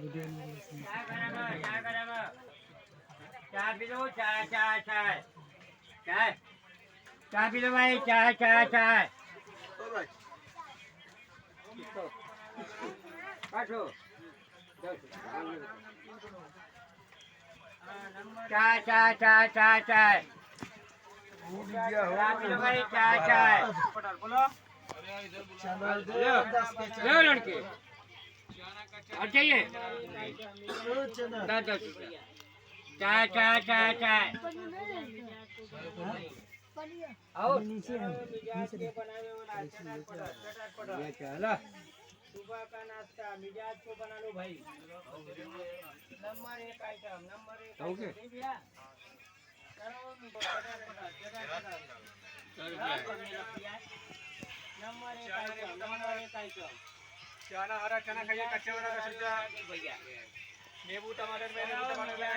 चाय P low चाय चाय चाय चाय चाय पी लो भाई चाय चाय चाय पाठो चाय चाय चाय चाय चाय चाय पी लो भाई चाय चाय बोलो लो लड़के और चाहिए चाय चाय चाय चाय आओ नीचे चलो सुबह का नाश्ता मिजाज को बना लो भाई नंबर 1 आइटम नंबर 1 ओके भैया नंबर 1 आइटम चना हरा चना खाइए कच्चा वाला भैया नींबू टमाटर में नींबू टमाटर में